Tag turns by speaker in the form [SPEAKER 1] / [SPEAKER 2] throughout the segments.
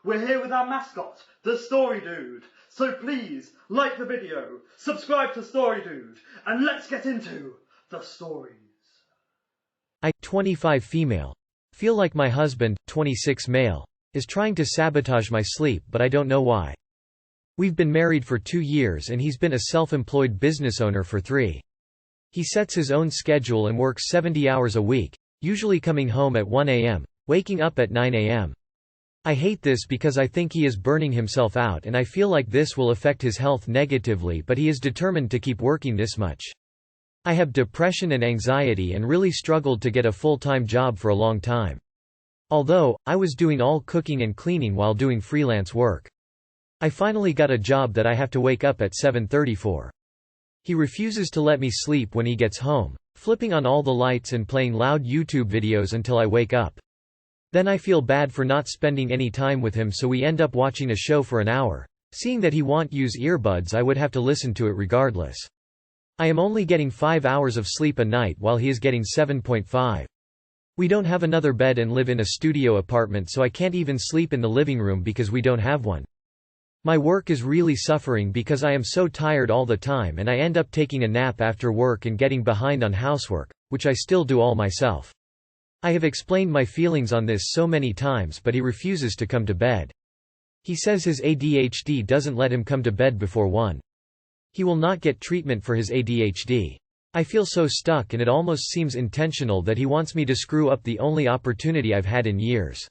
[SPEAKER 1] we're here with our mascot, the Story Dude. So please, like the video, subscribe to Story Dude, and let's get into the stories.
[SPEAKER 2] I, 25 female. Feel like my husband, 26 male, is trying to sabotage my sleep, but I don't know why. We've been married for 2 years and he's been a self-employed business owner for 3. He sets his own schedule and works 70 hours a week, usually coming home at 1 a.m., waking up at 9 a.m. I hate this because I think he is burning himself out and I feel like this will affect his health negatively, but he is determined to keep working this much. I have depression and anxiety and really struggled to get a full-time job for a long time. Although, I was doing all cooking and cleaning while doing freelance work. I finally got a job that I have to wake up at 7:30 for. He refuses to let me sleep when he gets home, flipping on all the lights and playing loud YouTube videos until I wake up. Then I feel bad for not spending any time with him, so we end up watching a show for an hour. Seeing that he won't use earbuds, I would have to listen to it regardless. I am only getting 5 hours of sleep a night while he is getting 7.5. We don't have another bed and live in a studio apartment, so I can't even sleep in the living room because we don't have one. My work is really suffering because I am so tired all the time and I end up taking a nap after work and getting behind on housework, which I still do all myself. I have explained my feelings on this so many times, but he refuses to come to bed. He says his ADHD doesn't let him come to bed before 1. He will not get treatment for his ADHD. I feel so stuck and it almost seems intentional that he wants me to screw up the only opportunity I've had in years.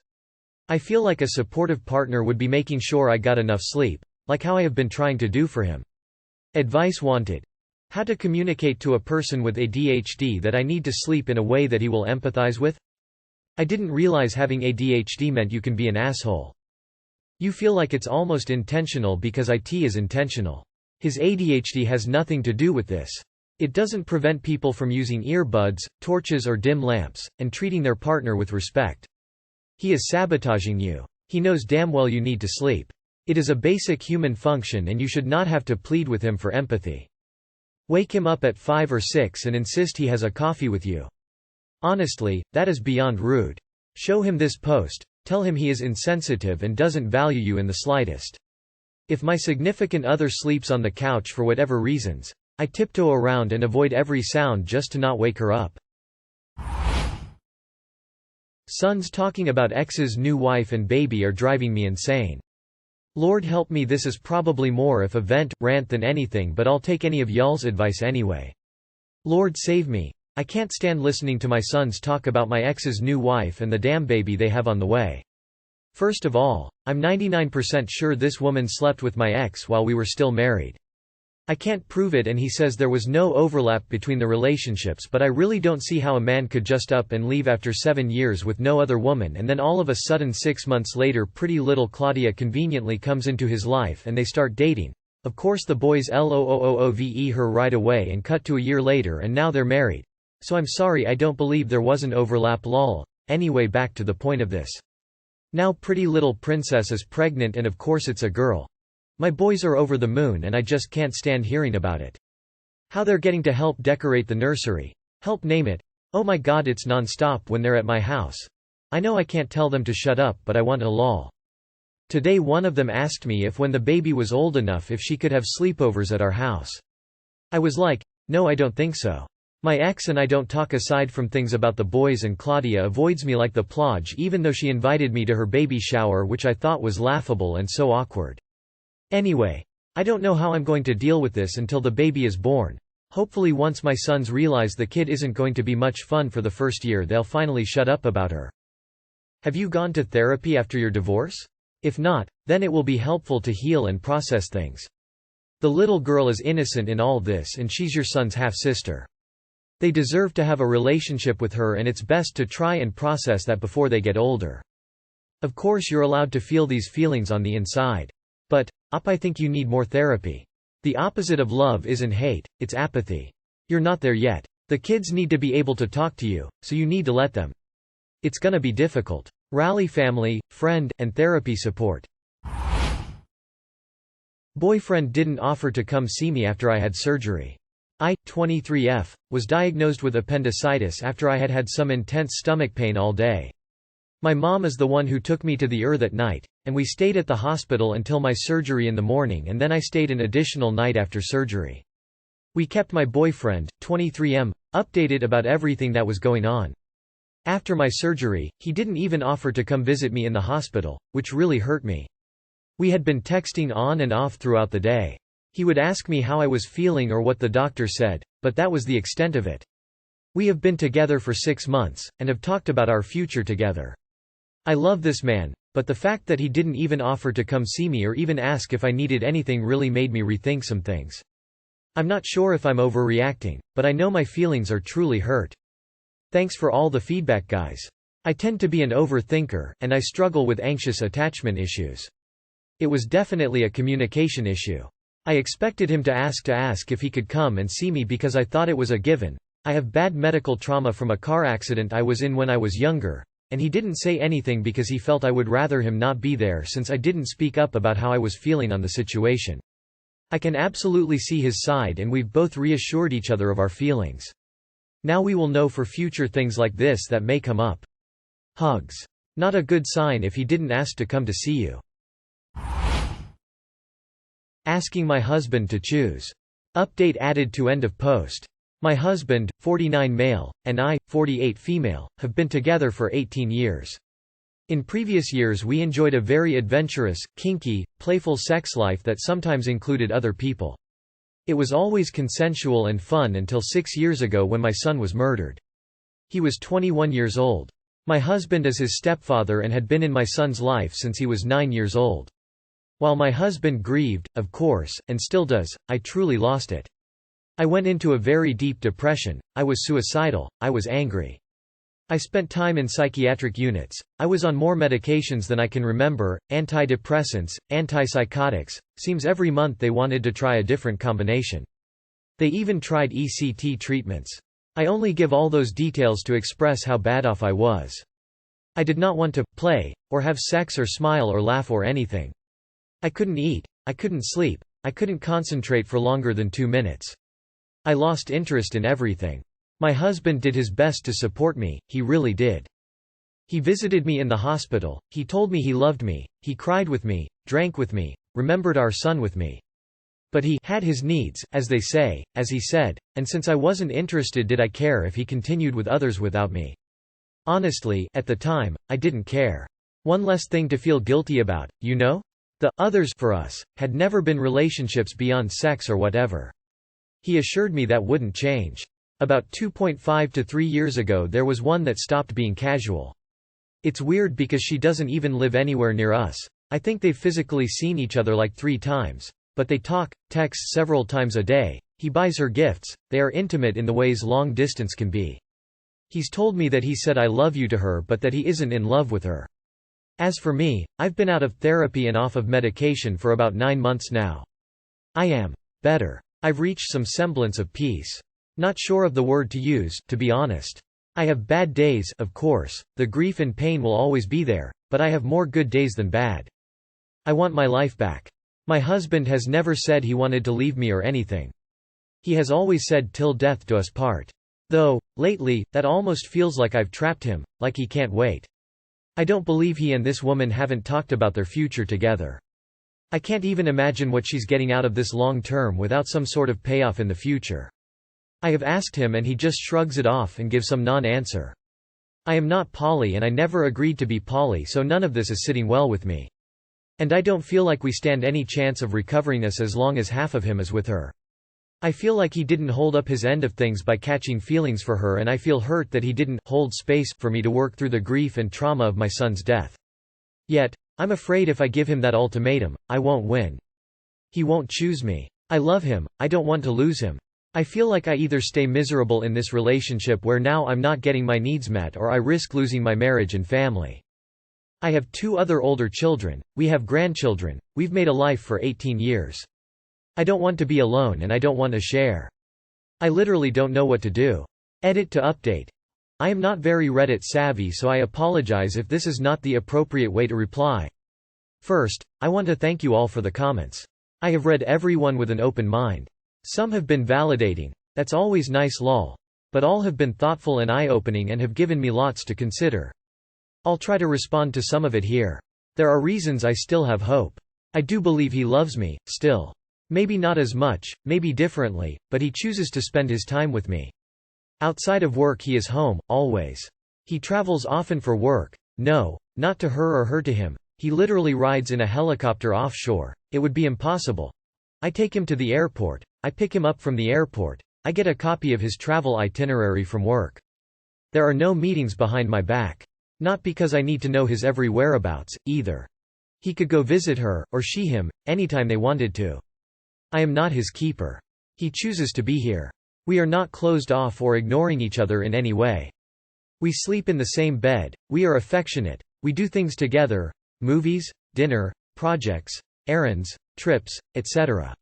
[SPEAKER 2] I feel like a supportive partner would be making sure I got enough sleep, like how I have been trying to do for him. Advice wanted. How to communicate to a person with ADHD that I need to sleep in a way that he will empathize with? I didn't realize having ADHD meant you can be an asshole. You feel like it's almost intentional because IT is intentional. His ADHD has nothing to do with this. It doesn't prevent people from using earbuds, torches or dim lamps, and treating their partner with respect. He is sabotaging you. He knows damn well you need to sleep. It is a basic human function and you should not have to plead with him for empathy. Wake him up at 5 or 6 and insist he has a coffee with you. Honestly, that is beyond rude. Show him this post. Tell him he is insensitive and doesn't value you in the slightest. If my significant other sleeps on the couch for whatever reasons, I tiptoe around and avoid every sound just to not wake her up. Sons talking about ex's new wife and baby are driving me insane. Lord help me, this is probably more of a rant than anything, but I'll take any of y'all's advice anyway. Lord save me. I can't stand listening to my sons talk about my ex's new wife and the damn baby they have on the way. First of all, I'm 99% sure this woman slept with my ex while we were still married. I can't prove it and he says there was no overlap between the relationships, but I really don't see how a man could just up and leave after 7 years with no other woman and then all of a sudden 6 months later pretty little Claudia conveniently comes into his life and they start dating. Of course the boys LOOOOVE her right away and cut to a year later and now they're married. So I'm sorry, I don't believe there was an overlap lol. Anyway, back to the point of this. Now pretty little princess is pregnant and of course it's a girl. My boys are over the moon and I just can't stand hearing about it. How they're getting to help decorate the nursery. Help name it. Oh my god, it's non-stop when they're at my house. I know I can't tell them to shut up, but I want a lol. Today one of them asked me if when the baby was old enough if she could have sleepovers at our house. I was like, no, I don't think so. My ex and I don't talk aside from things about the boys and Claudia avoids me like the plague even though she invited me to her baby shower, which I thought was laughable and so awkward. Anyway, I don't know how I'm going to deal with this until the baby is born. Hopefully once my sons realize the kid isn't going to be much fun for the first year they'll finally shut up about her. Have you gone to therapy after your divorce? If not, then it will be helpful to heal and process things. The little girl is innocent in all this and she's your son's half-sister. They deserve to have a relationship with her and it's best to try and process that before they get older. Of course you're allowed to feel these feelings on the inside. But, I think you need more therapy. The opposite of love isn't hate, it's apathy. You're not there yet. The kids need to be able to talk to you, so you need to let them. It's gonna be difficult. Rally family, friend, and therapy support. Boyfriend didn't offer to come see me after I had surgery. I, 23F, was diagnosed with appendicitis after I had had some intense stomach pain all day. My mom is the one who took me to the that night, and we stayed at the hospital until my surgery in the morning, and then I stayed an additional night after surgery. We kept my boyfriend, 23M, updated about everything that was going on. After my surgery, he didn't even offer to come visit me in the hospital, which really hurt me. We had been texting on and off throughout the day. He would ask me how I was feeling or what the doctor said, but that was the extent of it. We have been together for 6 months, and have talked about our future together. I love this man, but the fact that he didn't even offer to come see me or even ask if I needed anything really made me rethink some things. I'm not sure if I'm overreacting, but I know my feelings are truly hurt. Thanks for all the feedback, guys. I tend to be an overthinker, and I struggle with anxious attachment issues. It was definitely a communication issue. I expected him to ask if he could come and see me because I thought it was a given. I have bad medical trauma from a car accident I was in when I was younger, and he didn't say anything because he felt I would rather him not be there since I didn't speak up about how I was feeling on the situation. I can absolutely see his side, and we've both reassured each other of our feelings. Now we will know for future things like this that may come up. Hugs. Not a good sign if he didn't ask to come to see you. Asking my husband to choose. Update added to end of post. My husband, 49 male, and I, 48 female, have been together for 18 years. In previous years we enjoyed a very adventurous, kinky, playful sex life that sometimes included other people. It was always consensual and fun until 6 years ago when my son was murdered. He was 21 years old. My husband is his stepfather and had been in my son's life since he was 9 years old. While my husband grieved, of course, and still does, I truly lost it. I went into a very deep depression, I was suicidal, I was angry. I spent time in psychiatric units, I was on more medications than I can remember, antidepressants, antipsychotics, seems every month they wanted to try a different combination. They even tried ECT treatments. I only give all those details to express how bad off I was. I did not want to play, or have sex or smile or laugh or anything. I couldn't eat, I couldn't sleep, I couldn't concentrate for longer than 2 minutes. I lost interest in everything. My husband did his best to support me, he really did. He visited me in the hospital, he told me he loved me, he cried with me, drank with me, remembered our son with me. But he had his needs, as they say, as he said, and since I wasn't interested, did I care if he continued with others without me? Honestly, at the time, I didn't care. One less thing to feel guilty about, you know? The others for us had never been relationships beyond sex or whatever. He assured me that wouldn't change. About 2.5 to 3 years ago there was one that stopped being casual. It's weird because she doesn't even live anywhere near us. I think they've physically seen each other like 3 times. But they talk, text several times a day, he buys her gifts, they are intimate in the ways long distance can be. He's told me that he said I love you to her but that he isn't in love with her. As for me, I've been out of therapy and off of medication for about 9 months now. I am better. I've reached some semblance of peace. Not sure of the word to use, to be honest. I have bad days, of course, the grief and pain will always be there, but I have more good days than bad. I want my life back. My husband has never said he wanted to leave me or anything. He has always said till death do us part. Though, lately, that almost feels like I've trapped him, like he can't wait. I don't believe he and this woman haven't talked about their future together. I can't even imagine what she's getting out of this long term without some sort of payoff in the future. I have asked him and he just shrugs it off and gives some non-answer. I am not poly and I never agreed to be poly, so none of this is sitting well with me. And I don't feel like we stand any chance of recovering this as long as half of him is with her. I feel like he didn't hold up his end of things by catching feelings for her, and I feel hurt that he didn't hold space for me to work through the grief and trauma of my son's death. Yet, I'm afraid if I give him that ultimatum, I won't win. He won't choose me. I love him, I don't want to lose him. I feel like I either stay miserable in this relationship where now I'm not getting my needs met, or I risk losing my marriage and family. I have 2 other older children, we have grandchildren, we've made a life for 18 years. I don't want to be alone and I don't want to share. I literally don't know what to do. Edit to update. I am not very Reddit savvy, so I apologize if this is not the appropriate way to reply. First, I want to thank you all for the comments. I have read every one with an open mind. Some have been validating. That's always nice lol. But all have been thoughtful and eye-opening and have given me lots to consider. I'll try to respond to some of it here. There are reasons I still have hope. I do believe he loves me, still. Maybe not as much, maybe differently, but he chooses to spend his time with me. Outside of work he is home, always. He travels often for work. No, not to her or her to him. He literally rides in a helicopter offshore. It would be impossible. I take him to the airport. I pick him up from the airport. I get a copy of his travel itinerary from work. There are no meetings behind my back. Not because I need to know his every whereabouts, either. He could go visit her, or she him, anytime they wanted to. I am not his keeper. He chooses to be here. We are not closed off or ignoring each other in any way. We sleep in the same bed, we are affectionate, we do things together, movies, dinner, projects, errands, trips, etc.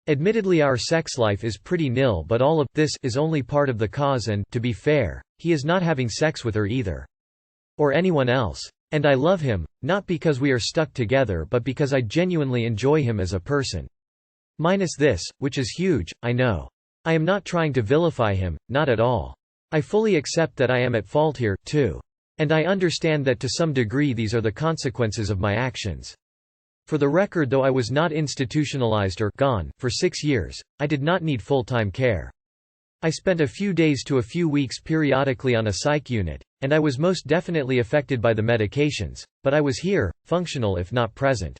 [SPEAKER 2] Admittedly our sex life is pretty nil, but all of this is only part of the cause and, to be fair, he is not having sex with her either. Or anyone else. And I love him, not because we are stuck together but because I genuinely enjoy him as a person. Minus this, which is huge, I know. I am not trying to vilify him, not at all. I fully accept that I am at fault here, too. And I understand that to some degree these are the consequences of my actions. For the record, though I was not institutionalized or gone for 6 years, I did not need full-time care. I spent a few days to a few weeks periodically on a psych unit, and I was most definitely affected by the medications, but I was here, functional if not present.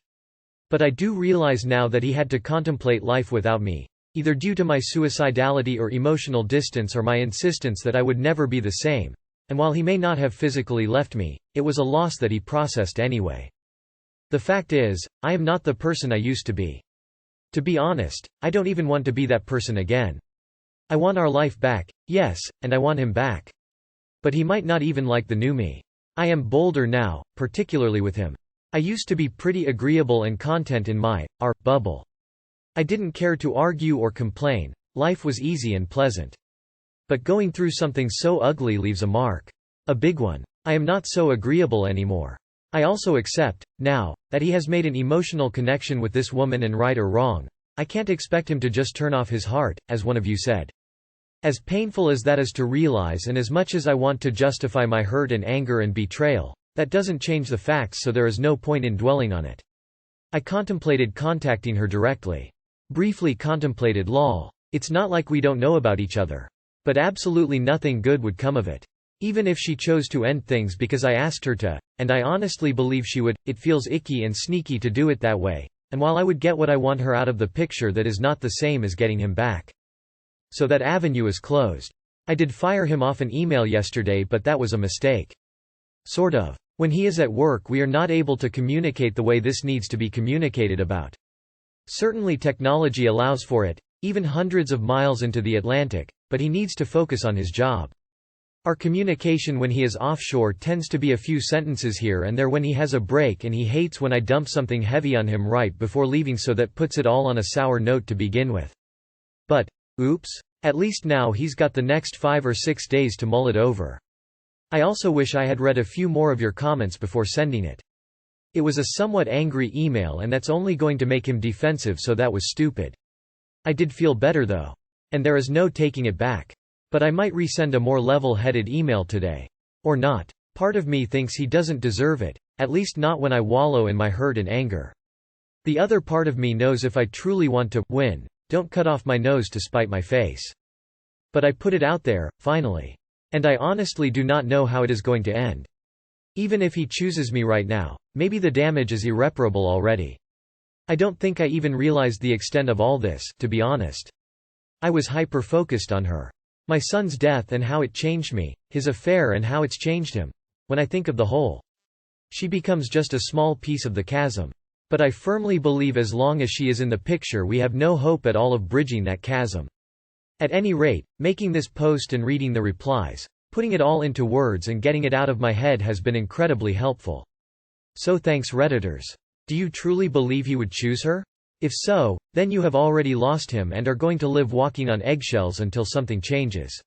[SPEAKER 2] But I do realize now that he had to contemplate life without me, either due to my suicidality or emotional distance or my insistence that I would never be the same, and while he may not have physically left me, it was a loss that he processed anyway. The fact is, I am not the person I used to be. To be honest, I don't even want to be that person again. I want our life back, yes, and I want him back. But he might not even like the new me. I am bolder now, particularly with him. I used to be pretty agreeable and content in our bubble. I didn't care to argue or complain, life was easy and pleasant. But going through something so ugly leaves a mark. A big one. I am not so agreeable anymore. I also accept, now, that he has made an emotional connection with this woman and right or wrong, I can't expect him to just turn off his heart, as one of you said. As painful as that is to realize and as much as I want to justify my hurt and anger and betrayal, that doesn't change the facts, so there is no point in dwelling on it. I contemplated contacting her directly. Briefly contemplated lol. It's not like we don't know about each other. But absolutely nothing good would come of it. Even if she chose to end things because I asked her to, and I honestly believe she would, it feels icky and sneaky to do it that way. And while I would get what I want her out of the picture, that is not the same as getting him back. So that avenue is closed. I did fire him off an email yesterday, but that was a mistake. Sort of. When he is at work we are not able to communicate the way this needs to be communicated about. Certainly technology allows for it, even hundreds of miles into the Atlantic, but he needs to focus on his job. Our communication when he is offshore tends to be a few sentences here and there when he has a break, and he hates when I dump something heavy on him right before leaving, so that puts it all on a sour note to begin with. But, oops, at least now he's got the next 5 or 6 days to mull it over. I also wish I had read a few more of your comments before sending it. It was a somewhat angry email and that's only going to make him defensive, so that was stupid. I did feel better though. And there is no taking it back. But I might resend a more level-headed email today. Or not. Part of me thinks he doesn't deserve it, at least not when I wallow in my hurt and anger. The other part of me knows if I truly want to win, don't cut off my nose to spite my face. But I put it out there, finally. And I honestly do not know how it is going to end. Even if he chooses me right now, maybe the damage is irreparable already. I don't think I even realized the extent of all this, to be honest. I was hyper-focused on her. My son's death and how it changed me, his affair and how it's changed him. When I think of the whole, she becomes just a small piece of the chasm. But I firmly believe as long as she is in the picture we have no hope at all of bridging that chasm. At any rate, making this post and reading the replies, putting it all into words and getting it out of my head has been incredibly helpful. So thanks Redditors. Do you truly believe he would choose her? If so, then you have already lost him and are going to live walking on eggshells until something changes.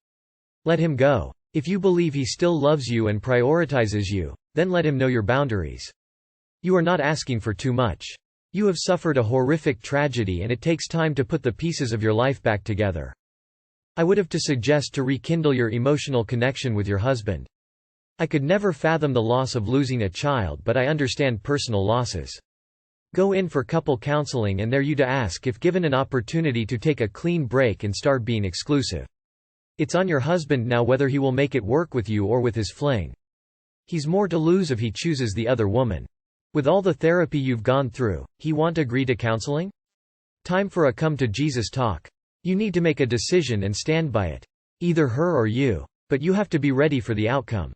[SPEAKER 2] Let him go. If you believe he still loves you and prioritizes you, then let him know your boundaries. You are not asking for too much. You have suffered a horrific tragedy and it takes time to put the pieces of your life back together. I would have to suggest to rekindle your emotional connection with your husband. I could never fathom the loss of losing a child, but I understand personal losses. Go in for couple counseling and there you to ask if given an opportunity to take a clean break and start being exclusive. It's on your husband now whether he will make it work with you or with his fling. He's more to lose if he chooses the other woman. With all the therapy you've gone through, he won't agree to counseling? Time for a come to Jesus talk. You need to make a decision and stand by it. Either her or you. But you have to be ready for the outcome.